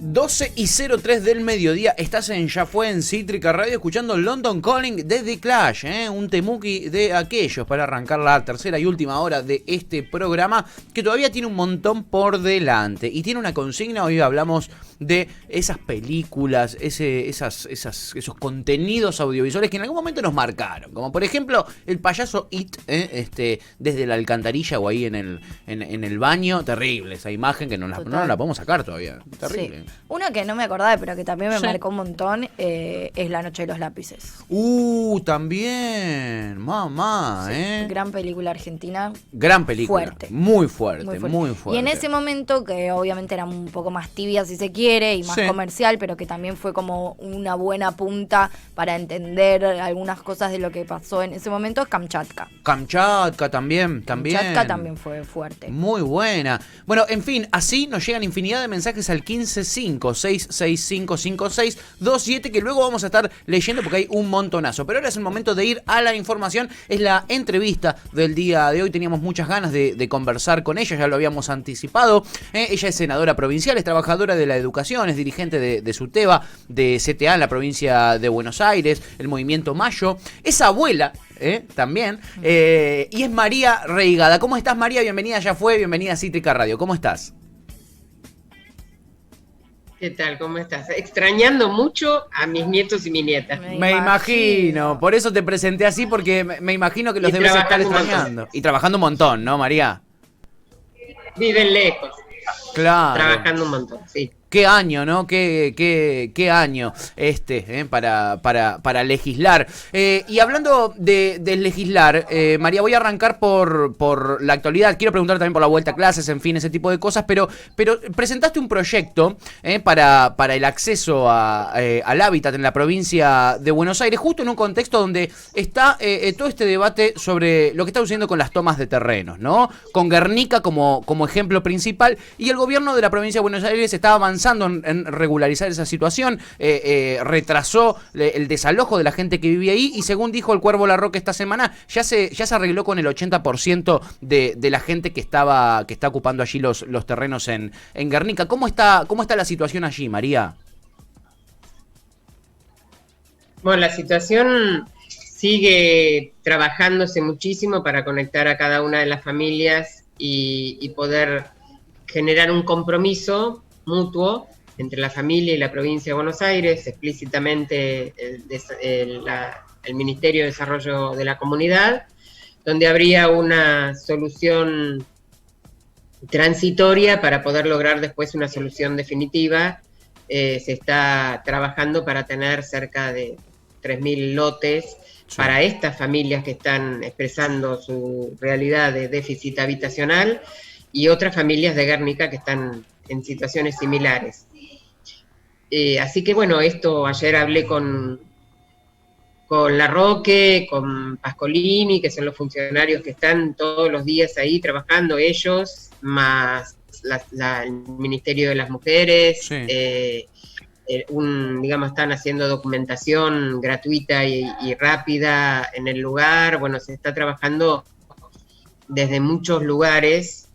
12:03 del mediodía, estás en Ya Fue en Cítrica Radio escuchando London Calling de The Clash, un temuki de aquellos para arrancar la tercera y última hora de este programa que todavía tiene un montón por delante y tiene una consigna. Hoy hablamos de esas películas, esos contenidos audiovisuales que en algún momento nos marcaron, como por ejemplo el payaso It, desde la alcantarilla o ahí en el baño, terrible esa imagen que no la podemos sacar todavía, terrible. Sí. Una que no me acordaba, pero que también me marcó un montón, es La Noche de los Lápices. También, mamá, sí, gran película argentina. Gran película. Fuerte. Muy fuerte. Y en ese momento, que obviamente era un poco más tibia, si se quiere, y más comercial, pero que también fue como una buena punta para entender algunas cosas de lo que pasó en ese momento, es Kamchatka. Kamchatka también. Kamchatka también fue fuerte. Muy buena. Bueno, en fin, así nos llegan infinidad de mensajes al 155-665-5627, que luego vamos a estar leyendo porque hay un montonazo. Pero ahora es el momento de ir a la información. Es la entrevista del día de hoy. Teníamos muchas ganas de conversar con ella, ya lo habíamos anticipado. Ella es senadora provincial, es trabajadora de la educación, es dirigente de SUTEBA, de CTA en la provincia de Buenos Aires, el movimiento Mayo. Es abuela, también, y es María Reigada. ¿Cómo estás, María? Bienvenida, Ya Fue, bienvenida a Cítrica Radio. ¿Cómo estás? ¿Qué tal? ¿Cómo estás? Extrañando mucho a mis nietos y mi nieta. Me imagino. Por eso te presenté así, porque me imagino que los debes estar extrañando. Y trabajando un montón, ¿no, María? Viven lejos. Claro. Trabajando un montón, sí. Qué año, ¿no? Qué año para legislar. Y hablando de legislar, María, voy a arrancar por la actualidad. Quiero preguntar también por la vuelta a clases, en fin, ese tipo de cosas, pero presentaste un proyecto para el acceso al hábitat en la provincia de Buenos Aires, justo en un contexto donde está todo este debate sobre lo que está sucediendo con las tomas de terrenos, ¿no? Con Guernica como ejemplo principal, y el gobierno de la provincia de Buenos Aires estaba avanzando en regularizar esa situación, retrasó el desalojo de la gente que vivía ahí, y según dijo el Cuervo Larroque esta semana, ya se arregló con el 80% de la gente que está ocupando allí los terrenos en Guernica. ¿Cómo está la situación allí, María? Bueno, la situación sigue trabajándose muchísimo para conectar a cada una de las familias y poder generar un compromiso mutuo entre la familia y la provincia de Buenos Aires, explícitamente el Ministerio de Desarrollo de la Comunidad, donde habría una solución transitoria para poder lograr después una solución definitiva. Se está trabajando para tener cerca de 3.000 lotes para estas familias que están expresando su realidad de déficit habitacional y otras familias de Guernica que están en situaciones similares. Así que bueno, ayer hablé con Larroque, con Pascolini, que son los funcionarios que están todos los días ahí trabajando, ellos, más el Ministerio de las Mujeres, están haciendo documentación gratuita y rápida en el lugar. Bueno, se está trabajando desde muchos lugares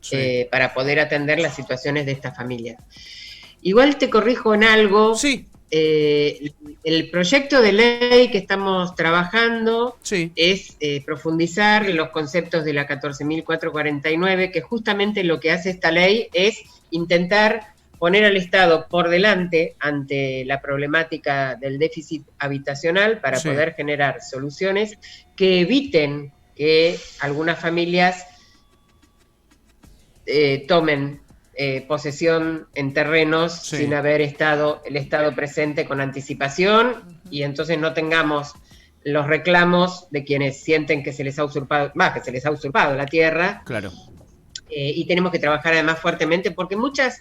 para poder atender las situaciones de estas familias. Igual te corrijo en algo. Sí. El proyecto de ley que estamos trabajando es profundizar los conceptos de la 14.449, que justamente lo que hace esta ley es intentar poner al Estado por delante ante la problemática del déficit habitacional para poder generar soluciones que eviten que algunas familias tomen posesión en terrenos sin haber estado el Estado presente con anticipación, y entonces no tengamos los reclamos de quienes sienten que se les ha usurpado la tierra. Claro. Y tenemos que trabajar además fuertemente porque muchos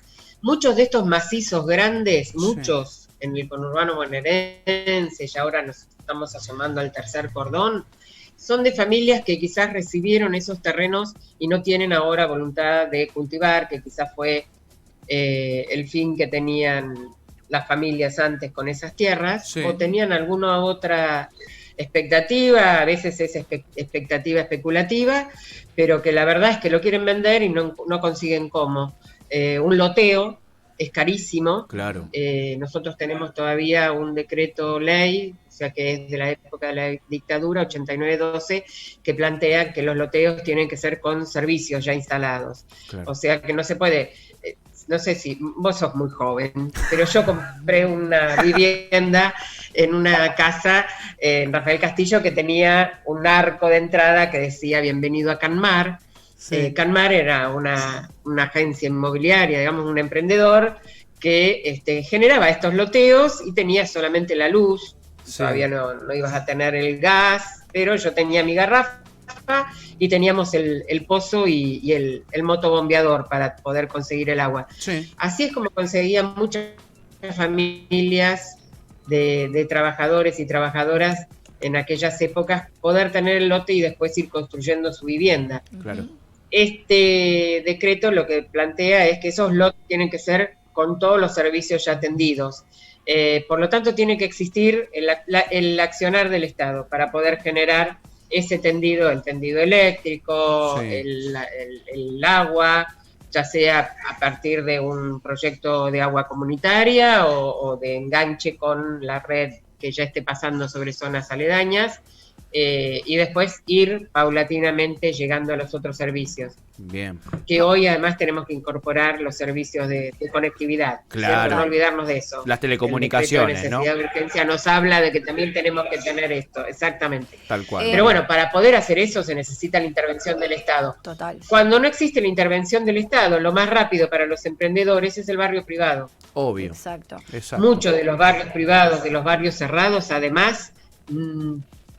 de estos macizos grandes, muchos en el conurbano bonaerense, y ahora nos estamos asomando al tercer cordón, son de familias que quizás recibieron esos terrenos y no tienen ahora voluntad de cultivar, que quizás fue el fin que tenían las familias antes con esas tierras, o tenían alguna otra expectativa, a veces es expectativa especulativa, pero que la verdad es que lo quieren vender y no consiguen cómo. Un loteo es carísimo. Claro. Nosotros tenemos todavía un decreto ley, o sea que es de la época de la dictadura, 8912, que plantea que los loteos tienen que ser con servicios ya instalados. Claro. O sea que no se puede, no sé si vos sos muy joven, pero yo compré una vivienda en una casa en Rafael Castillo que tenía un arco de entrada que decía bienvenido a Canmar. Sí. Canmar era una agencia inmobiliaria, digamos, un emprendedor que generaba estos loteos y tenía solamente la luz. Sí. Todavía no ibas a tener el gas, pero yo tenía mi garrafa y teníamos el pozo y el motobombeador para poder conseguir el agua. Sí. Así es como conseguían muchas familias de trabajadores y trabajadoras en aquellas épocas poder tener el lote y después ir construyendo su vivienda. Claro. Este decreto lo que plantea es que esos lotes tienen que ser con todos los servicios ya atendidos. Por lo tanto, tiene que existir el accionar del Estado para poder generar ese tendido, el tendido eléctrico, sí. el agua, ya sea a partir de un proyecto de agua comunitaria o de enganche con la red que ya esté pasando sobre zonas aledañas. Y después ir paulatinamente llegando a los otros servicios. Bien. Que hoy además tenemos que incorporar los servicios de conectividad. Claro. No olvidarnos de eso. Las telecomunicaciones, ¿no? La necesidad de urgencia nos habla de que también tenemos que tener esto, exactamente. Tal cual. Pero bueno, para poder hacer eso se necesita la intervención del Estado. Total. Cuando no existe la intervención del Estado, lo más rápido para los emprendedores es el barrio privado. Obvio. Exacto. Muchos de los barrios privados, de los barrios cerrados, además...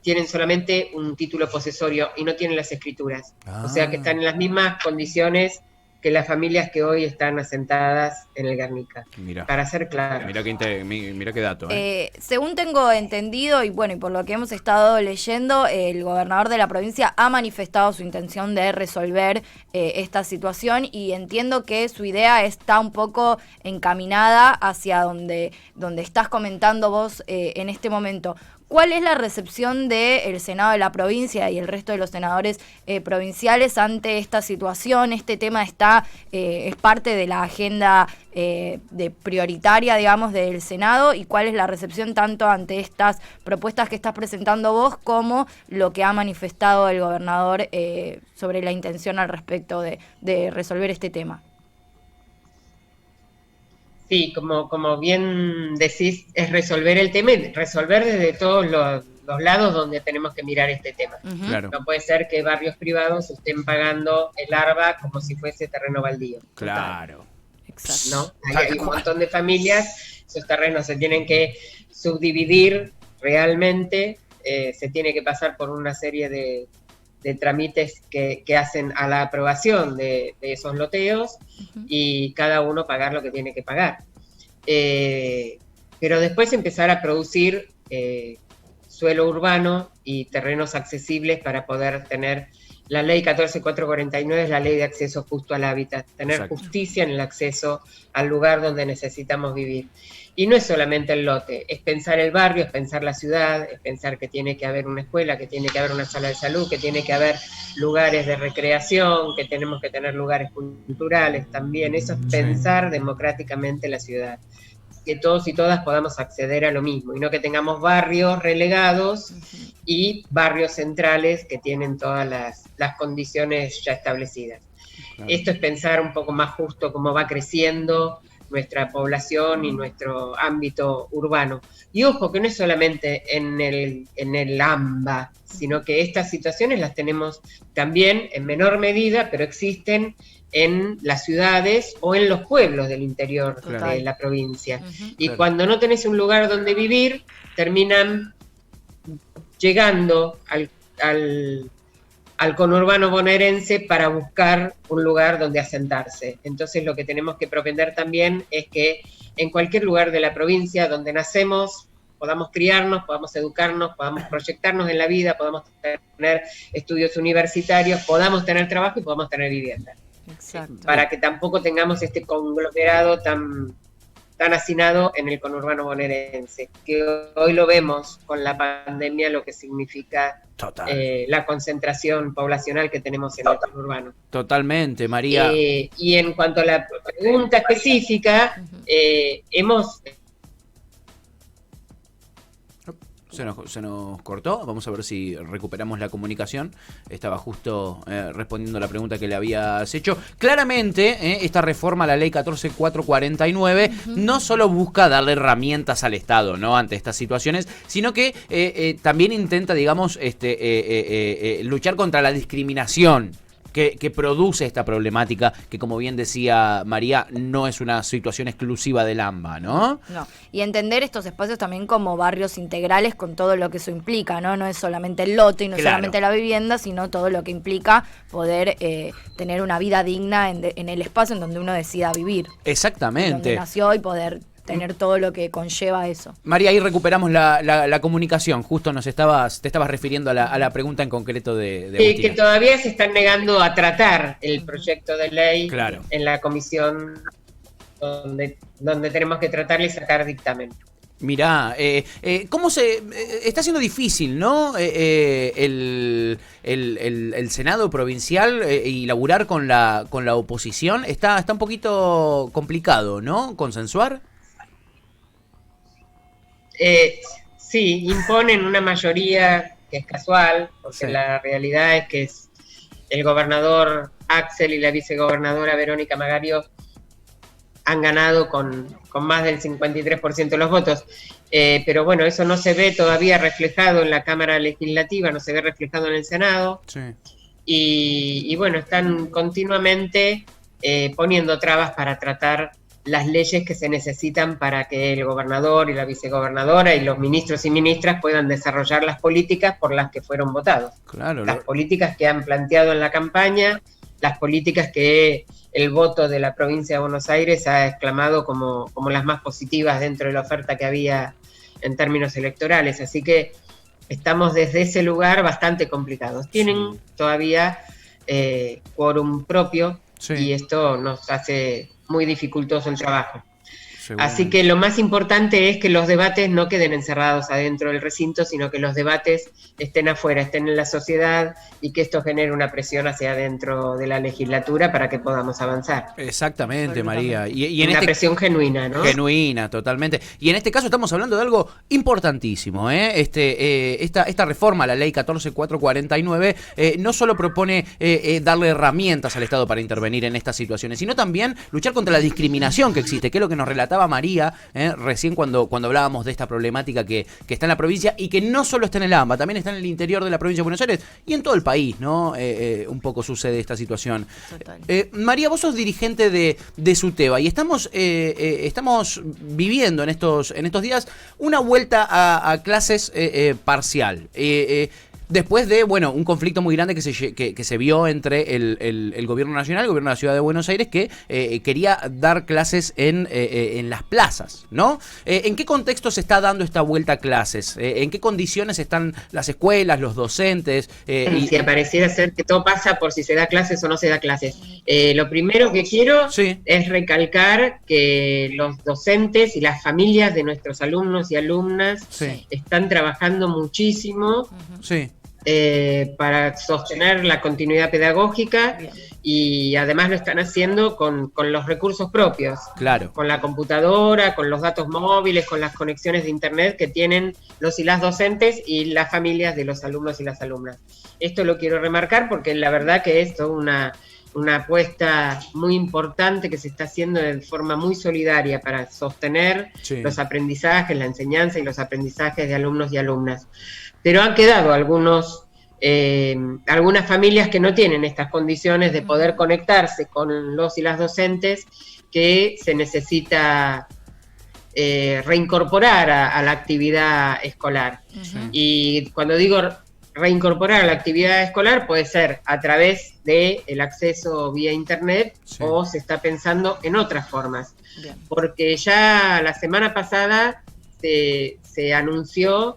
tienen solamente un título posesorio y no tienen las escrituras. O sea que están en las mismas condiciones que las familias que hoy están asentadas en el Guernica. Mirá. Para ser claro. Mirá qué dato. Según tengo entendido, y bueno, y por lo que hemos estado leyendo, el gobernador de la provincia ha manifestado su intención de resolver esta situación, y entiendo que su idea está un poco encaminada hacia donde estás comentando vos en este momento. ¿Cuál es la recepción del Senado de la provincia y el resto de los senadores provinciales ante esta situación? Este tema es parte de la agenda prioritaria, digamos, del Senado, y cuál es la recepción tanto ante estas propuestas que estás presentando vos como lo que ha manifestado el gobernador sobre la intención al respecto de resolver este tema. Sí, como bien decís, es resolver el tema y resolver desde todos los lados donde tenemos que mirar este tema. Uh-huh. Claro. No puede ser que barrios privados estén pagando el ARBA como si fuese terreno baldío. Claro. Exacto. ¿No? Hay un montón de familias, esos terrenos se tienen que subdividir realmente, se tiene que pasar por una serie de trámites que hacen a la aprobación de esos loteos, uh-huh, y cada uno pagar lo que tiene que pagar. Pero después empezar a producir suelo urbano y terrenos accesibles para poder tener... La ley 14449 es la ley de acceso justo al hábitat, tener Exacto. Justicia en el acceso al lugar donde necesitamos vivir. Y no es solamente el lote, es pensar el barrio, es pensar la ciudad, es pensar que tiene que haber una escuela, que tiene que haber una sala de salud, que tiene que haber lugares de recreación, que tenemos que tener lugares culturales también. Eso es pensar democráticamente la ciudad. Que todos y todas podamos acceder a lo mismo y no que tengamos barrios relegados uh-huh. y barrios centrales que tienen todas las condiciones ya establecidas. Claro. Esto es pensar un poco más justo cómo va creciendo nuestra población y nuestro ámbito urbano. Y ojo, que no es solamente en el AMBA, sino que estas situaciones las tenemos también en menor medida, pero existen en las ciudades o en los pueblos del interior Total. De la provincia. Uh-huh. Y claro. Cuando no tenés un lugar donde vivir, terminan llegando al conurbano bonaerense para buscar un lugar donde asentarse. Entonces lo que tenemos que propender también es que en cualquier lugar de la provincia donde nacemos, podamos criarnos, podamos educarnos, podamos proyectarnos en la vida, podamos tener estudios universitarios, podamos tener trabajo y podamos tener vivienda. Exacto. Para que tampoco tengamos este conglomerado tan tan hacinado en el conurbano bonaerense, que hoy lo vemos con la pandemia, lo que significa la concentración poblacional que tenemos en el conurbano. Totalmente, María. Y en cuanto a la pregunta específica, hemos... Se nos cortó, vamos a ver si recuperamos la comunicación. Estaba justo respondiendo a la pregunta que le habías hecho. Claramente, esta reforma a la ley 14.449 no solo busca darle herramientas al Estado, ¿no?, ante estas situaciones, sino que también intenta, digamos, luchar contra la discriminación que produce esta problemática, que como bien decía María, no es una situación exclusiva del AMBA, ¿no? No, y entender estos espacios también como barrios integrales con todo lo que eso implica, ¿no? No es solamente el lote y no es solamente la vivienda, sino todo lo que implica poder tener una vida digna en el espacio en donde uno decida vivir. Exactamente. Donde nació y poder tener todo lo que conlleva eso. María, ahí recuperamos la comunicación. Justo te estabas refiriendo a la pregunta en concreto de que todavía se están negando a tratar el proyecto de ley en la comisión donde tenemos que tratarle y sacar dictamen. Mirá, ¿cómo está siendo difícil, ¿no? El Senado provincial y laburar con la oposición está un poquito complicado, ¿no? ¿Consensuar? Sí, imponen una mayoría que es casual, porque la realidad es que el gobernador Axel y la vicegobernadora Verónica Magario han ganado con más del 53% de los votos. Pero bueno, eso no se ve todavía reflejado en la Cámara Legislativa, no se ve reflejado en el Senado. Sí. Y bueno, están continuamente poniendo trabas para tratar las leyes que se necesitan para que el gobernador y la vicegobernadora y los ministros y ministras puedan desarrollar las políticas por las que fueron votados. Claro, las políticas que han planteado en la campaña, las políticas que el voto de la provincia de Buenos Aires ha exclamado como las más positivas dentro de la oferta que había en términos electorales. Así que estamos desde ese lugar bastante complicados. Tienen todavía quórum propio y esto nos hace muy dificultoso el trabajo. Así que lo más importante es que los debates no queden encerrados adentro del recinto, sino que los debates estén afuera, estén en la sociedad y que esto genere una presión hacia adentro de la legislatura para que podamos avanzar. Exactamente, María. Y en una presión genuina, ¿no? Genuina, totalmente. Y en este caso estamos hablando de algo importantísimo, ¿eh? Esta reforma a la ley 14.449 no solo propone darle herramientas al Estado para intervenir en estas situaciones, sino también luchar contra la discriminación que existe, que es lo que nos relataba María recién cuando hablábamos de esta problemática que está en la provincia y que no solo está en el AMBA, también está en el interior de la provincia de Buenos Aires y en todo el país, ¿no? Un poco sucede esta situación. María, vos sos dirigente de SUTEBA y estamos viviendo en estos días una vuelta a clases parcial. Después de, un conflicto muy grande que se vio entre el gobierno nacional y el gobierno de la ciudad de Buenos Aires que quería dar clases en las plazas, ¿no? ¿En qué contexto se está dando esta vuelta a clases? ¿En qué condiciones están las escuelas, los docentes? Si pareciera ser que todo pasa por si se da clases o no se da clases. Lo primero que quiero es recalcar que los docentes y las familias de nuestros alumnos y alumnas están trabajando muchísimo. Para sostener la continuidad pedagógica y además lo están haciendo con los recursos propios, con la computadora, con los datos móviles, con las conexiones de internet que tienen los y las docentes y las familias de los alumnos y las alumnas. Esto lo quiero remarcar porque la verdad que es una apuesta muy importante que se está haciendo de forma muy solidaria para sostener los aprendizajes, la enseñanza y los aprendizajes de alumnos y alumnas. Pero han quedado algunas familias que no tienen estas condiciones de poder conectarse con los y las docentes, que se necesita reincorporar a la actividad escolar. Y cuando digo reincorporar a la actividad escolar puede ser a través del acceso vía internet o se está pensando en otras formas. Porque ya la semana pasada se anunció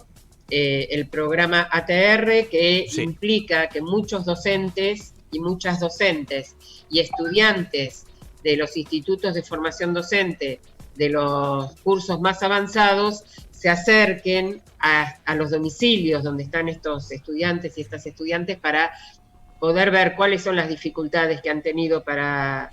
el programa ATR, que implica que muchos docentes y muchas docentes y estudiantes de los institutos de formación docente de los cursos más avanzados se acerquen a los domicilios donde están estos estudiantes y estas estudiantes para poder ver cuáles son las dificultades que han tenido para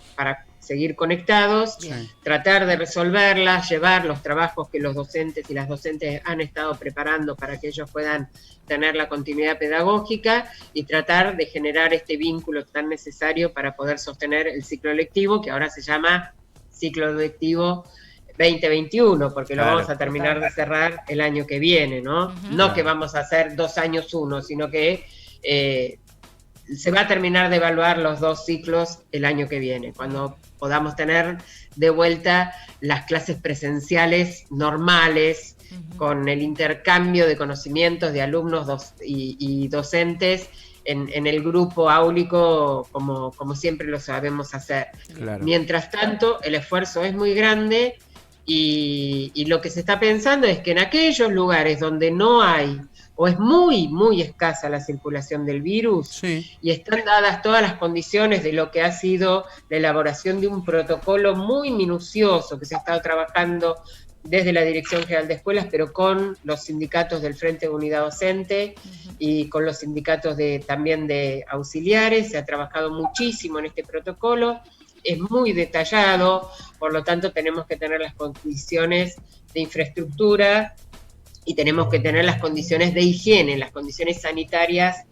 seguir conectados, tratar de resolverlas, llevar los trabajos que los docentes y las docentes han estado preparando para que ellos puedan tener la continuidad pedagógica y tratar de generar este vínculo tan necesario para poder sostener el ciclo lectivo, que ahora se llama ciclo lectivo 2021, porque lo vamos a terminar de cerrar el año que viene, ¿no? No que vamos a hacer 2 años uno, sino que se va a terminar de evaluar los 2 ciclos el año que viene, cuando podamos tener de vuelta las clases presenciales normales, con el intercambio de conocimientos de alumnos y docentes en el grupo áulico como siempre lo sabemos hacer. Claro. Mientras tanto, el esfuerzo es muy grande y lo que se está pensando es que en aquellos lugares donde no hay o es muy, muy escasa la circulación del virus y están dadas todas las condiciones de lo que ha sido la elaboración de un protocolo muy minucioso que se ha estado trabajando desde la Dirección General de Escuelas, pero con los sindicatos del Frente de Unidad Docente y con los sindicatos también de auxiliares. Se ha trabajado muchísimo en este protocolo, es muy detallado, por lo tanto tenemos que tener las condiciones de infraestructura y tenemos que tener las condiciones de higiene, las condiciones sanitarias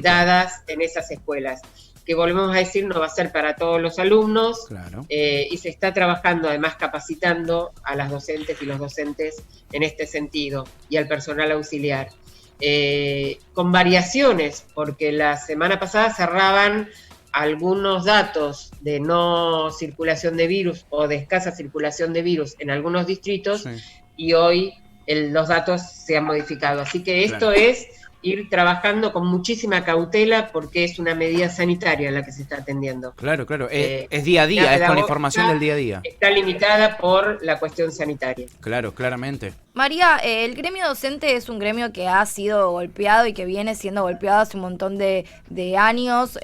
dadas en esas escuelas. Que volvemos a decir, no va a ser para todos los alumnos, y se está trabajando, además capacitando a las docentes y los docentes en este sentido, y al personal auxiliar. Con variaciones, porque la semana pasada cerraban algunos datos de no circulación de virus o de escasa circulación de virus en algunos distritos, y hoy los datos se han modificado. Así que esto es ir trabajando con muchísima cautela porque es una medida sanitaria la que se está atendiendo. Claro, es día a día, es con información del día a día. Está limitada por la cuestión sanitaria. Claro, claramente. María, el gremio docente es un gremio que ha sido golpeado y que viene siendo golpeado hace un montón de años.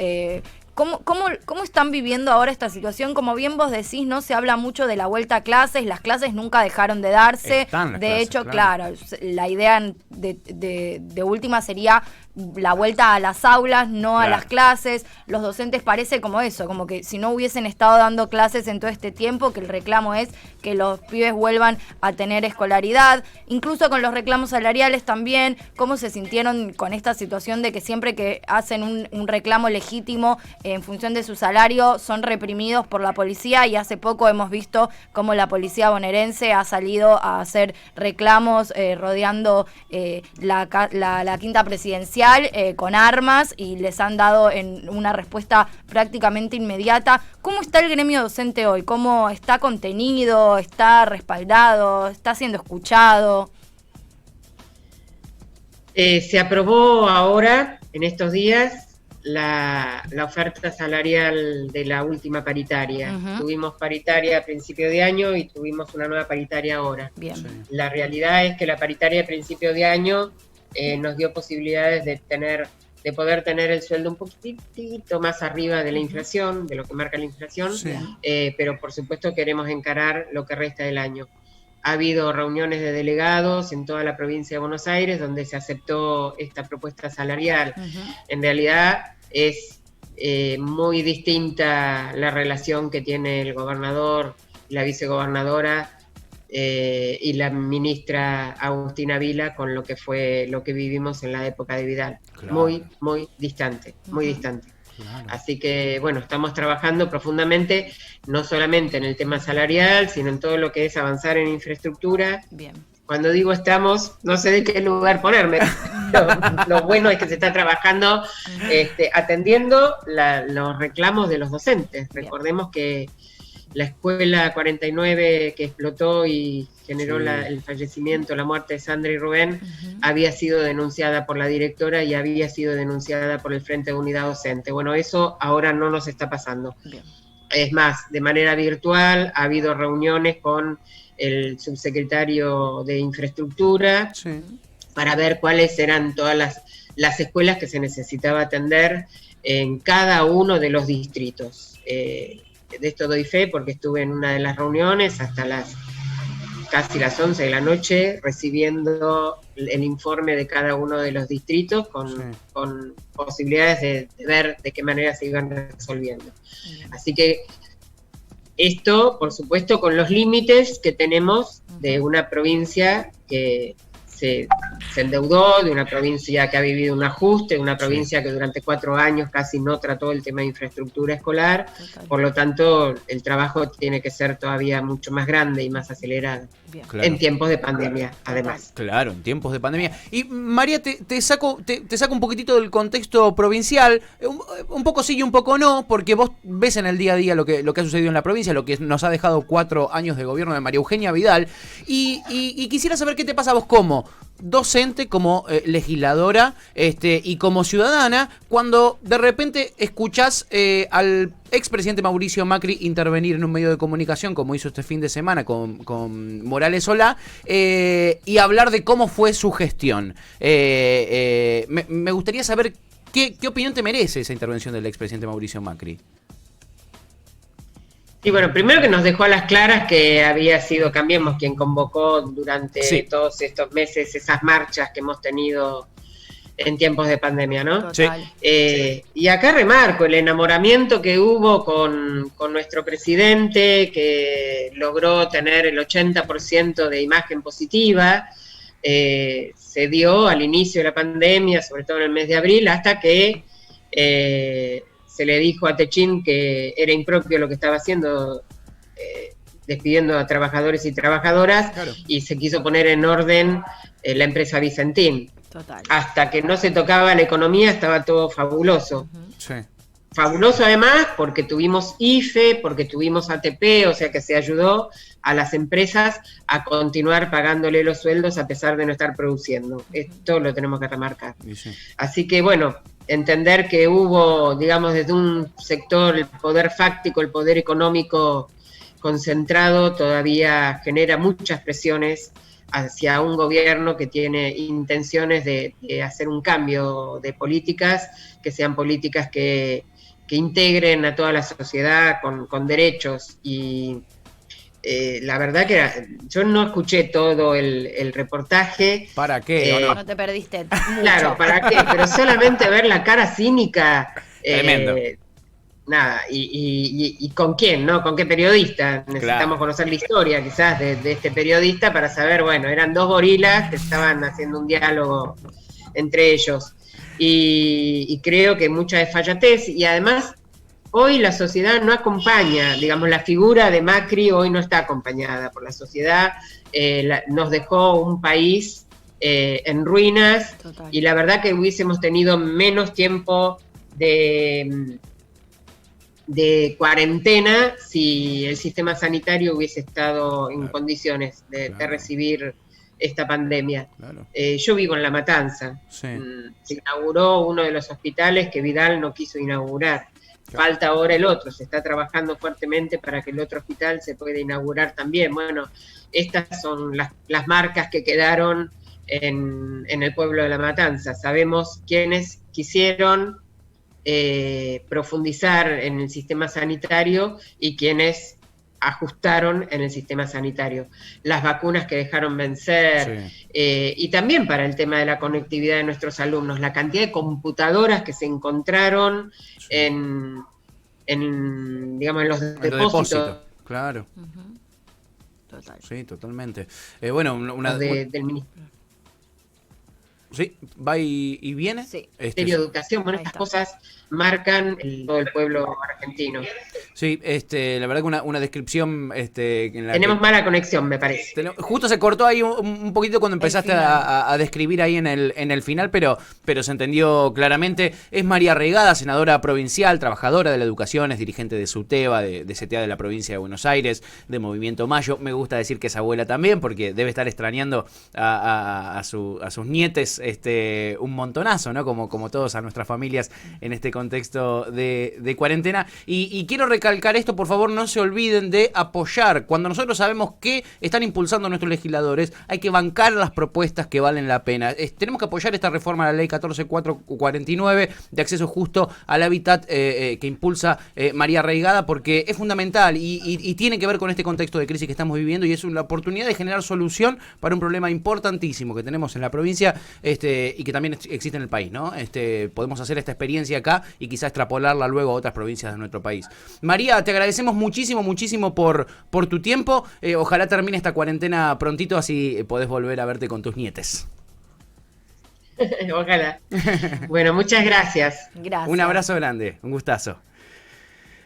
¿Cómo están viviendo ahora esta situación? Como bien vos decís, no se habla mucho de la vuelta a clases, las clases nunca dejaron de darse. De hecho, claro, la idea de última sería la vuelta a las aulas, no a las clases. Los docentes parece como eso, como que si no hubiesen estado dando clases en todo este tiempo, que el reclamo es que los pibes vuelvan a tener escolaridad. Incluso con los reclamos salariales también, ¿cómo se sintieron con esta situación de que siempre que hacen un reclamo legítimo en función de su salario son reprimidos por la policía? Y hace poco hemos visto cómo la policía bonaerense ha salido a hacer reclamos rodeando la Quinta Presidencial con armas, y les han dado en una respuesta prácticamente inmediata. ¿Cómo está el gremio docente hoy? ¿Cómo está contenido? ¿Está respaldado? ¿Está siendo escuchado? Se aprobó ahora, en estos días, la oferta salarial de la última paritaria. Tuvimos paritaria a principio de año y tuvimos una nueva paritaria ahora. Bien. La realidad es que la paritaria a principio de año nos dio posibilidades de poder tener el sueldo un poquitito más arriba de la inflación, de lo que marca la inflación, pero por supuesto queremos encarar lo que resta del año. Ha habido reuniones de delegados en toda la provincia de Buenos Aires donde se aceptó esta propuesta salarial. En realidad es muy distinta la relación que tiene el gobernador y la vicegobernadora y la ministra Agustina Vila con lo que vivimos en la época de Vidal. Muy, muy distante, muy distante. Así que, bueno, estamos trabajando profundamente, no solamente en el tema salarial, sino en todo lo que es avanzar en infraestructura. Bien. Cuando digo estamos, no sé de qué lugar ponerme. Lo bueno es que se está trabajando atendiendo los reclamos de los docentes. Recordemos que la escuela 49 que explotó y generó el fallecimiento, la muerte de Sandra y Rubén, había sido denunciada por la directora y había sido denunciada por el Frente de Unidad Docente. Bueno, eso ahora no nos está pasando. Bien. Es más, de manera virtual ha habido reuniones con el subsecretario de Infraestructura para ver cuáles eran todas las escuelas que se necesitaba atender en cada uno de los distritos. De esto doy fe porque estuve en una de las reuniones hasta las casi las 11 de la noche recibiendo el informe de cada uno de los distritos con posibilidades de ver de qué manera se iban resolviendo. Así que esto, por supuesto, con los límites que tenemos de una provincia que se endeudó, de una provincia que ha vivido un ajuste, de una provincia que durante 4 años casi no trató el tema de infraestructura escolar. Por lo tanto, el trabajo tiene que ser todavía mucho más grande y más acelerado. Claro. En tiempos de pandemia, además. Claro, en tiempos de pandemia. Y María, te saco un poquitito del contexto provincial, un poco sí y un poco no, porque vos ves en el día a día lo que ha sucedido en la provincia, lo que nos ha dejado 4 años de gobierno de María Eugenia Vidal, y quisiera saber qué te pasa a vos como docente, como legisladora y como ciudadana, cuando de repente escuchás al expresidente Mauricio Macri intervenir en un medio de comunicación, como hizo este fin de semana con Morales Solá, y hablar de cómo fue su gestión. Me gustaría saber qué opinión te merece esa intervención del expresidente Mauricio Macri. Y bueno, primero que nos dejó a las claras que había sido Cambiemos quien convocó durante todos estos meses esas marchas que hemos tenido en tiempos de pandemia, ¿no? Sí. Y acá remarco el enamoramiento que hubo con nuestro presidente, que logró tener el 80% de imagen positiva, se dio al inicio de la pandemia, sobre todo en el mes de abril, hasta que se le dijo a Techín que era impropio lo que estaba haciendo, despidiendo a trabajadores y trabajadoras, claro. Y se quiso poner en orden la empresa Vicentín. Total. Hasta que no se tocaba la economía estaba todo fabuloso. Sí. Fabuloso además porque tuvimos IFE, porque tuvimos ATP, o sea que se ayudó a las empresas a continuar pagándole los sueldos a pesar de no estar produciendo. Esto lo tenemos que remarcar. Sí. Así que bueno, entender que hubo, digamos, desde un sector, el poder fáctico, el poder económico concentrado, todavía genera muchas presiones hacia un gobierno que tiene intenciones de hacer un cambio de políticas, que sean políticas que integren a toda la sociedad con derechos. Y la verdad que yo no escuché todo el reportaje. ¿Para qué? No te perdiste mucho. Claro, ¿para qué? Pero solamente ver la cara cínica. Tremendo. Nada, y con quién, ¿no? ¿Con qué periodista? Necesitamos conocer la historia quizás de este periodista para saber, bueno, eran 2 gorilas que estaban haciendo un diálogo entre ellos. Y creo que mucha desfallatez, y además hoy la sociedad no acompaña, digamos, la figura de Macri hoy no está acompañada por la sociedad, nos dejó un país en ruinas. Total. Y la verdad que hubiésemos tenido menos tiempo de cuarentena si el sistema sanitario hubiese estado en condiciones de recibir esta pandemia. Claro. Yo vivo en La Matanza. Sí. Se inauguró uno de los hospitales que Vidal no quiso inaugurar. Claro. Falta ahora el otro, se está trabajando fuertemente para que el otro hospital se pueda inaugurar también. Bueno, estas son las marcas que quedaron en el pueblo de La Matanza. Sabemos quiénes quisieron profundizar en el sistema sanitario y quienes ajustaron en el sistema sanitario. Las vacunas que dejaron vencer, y también para el tema de la conectividad de nuestros alumnos, la cantidad de computadoras que se encontraron en digamos, en los depósitos. Claro. Total. Sí, totalmente. Bueno, del Ministerio. Sí, va y viene. Sí. Ministerio de Educación, bueno, estas cosas marcan todo el pueblo argentino. Sí, la verdad que una descripción en la tenemos mala conexión, me parece. Justo se cortó ahí un poquito cuando empezaste a describir ahí en el final, pero se entendió claramente. Es María Regada, senadora provincial, trabajadora de la educación, es dirigente de SUTEBA, de CTA de la provincia de Buenos Aires, de Movimiento Mayo. Me gusta decir que es abuela también, porque debe estar extrañando a sus nietes un montonazo, ¿no? Como todos a nuestras familias en este contexto de cuarentena. Y quiero recalcar recalcar esto, por favor, no se olviden de apoyar. Cuando nosotros sabemos que están impulsando nuestros legisladores, hay que bancar las propuestas que valen la pena. Tenemos que apoyar esta reforma a la ley 14449 de acceso justo al hábitat que impulsa María Reigada, porque es fundamental y tiene que ver con este contexto de crisis que estamos viviendo, y es una oportunidad de generar solución para un problema importantísimo que tenemos en la provincia y que también existe en el país, ¿no? Podemos hacer esta experiencia acá y quizá extrapolarla luego a otras provincias de nuestro país. María, te agradecemos muchísimo por tu tiempo. Ojalá termine esta cuarentena prontito, así podés volver a verte con tus nietes. Ojalá. Bueno, muchas gracias. Gracias. Un abrazo grande, un gustazo.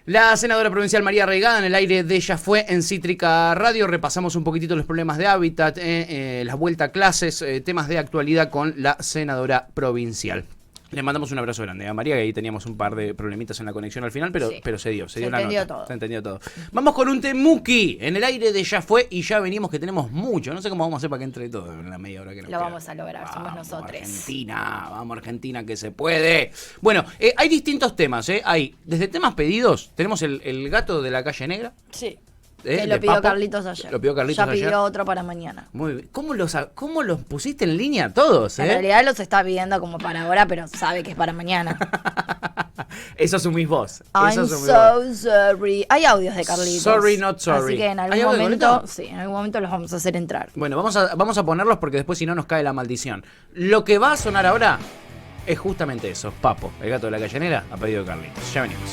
La senadora provincial María Reigada en el aire de Ella Fue en Cítrica Radio. Repasamos un poquitito los problemas de hábitat, la vuelta a clases, temas de actualidad con la senadora provincial. Le mandamos un abrazo grande a María, que ahí teníamos un par de problemitas en la conexión al final, pero se dio la nota. Se entendió todo. Vamos con un temuki en el aire de Ya Fue y ya venimos, que tenemos mucho. No sé cómo vamos a hacer para que entre todo en la media hora que nos queda. Vamos a lograr, somos nosotros. Vamos Argentina, que se puede. Bueno, hay distintos temas, Hay desde temas pedidos, tenemos el gato de la calle Negra. Sí. Que lo pidió Carlitos ayer. Lo pidió Carlitos ayer. Ya pidió otro para mañana. Muy bien. ¿Cómo los pusiste en línea todos? En realidad los está pidiendo como para ahora, pero sabe que es para mañana. Eso asumís vos. I'm so sorry. Hay audios de Carlitos. Sorry, not sorry. Así que en algún momento, en algún momento los vamos a hacer entrar. Bueno, vamos a ponerlos porque después si no nos cae la maldición. Lo que va a sonar ahora es justamente eso. Papo, el gato de la calle Negra, a pedido de Carlitos. Ya venimos.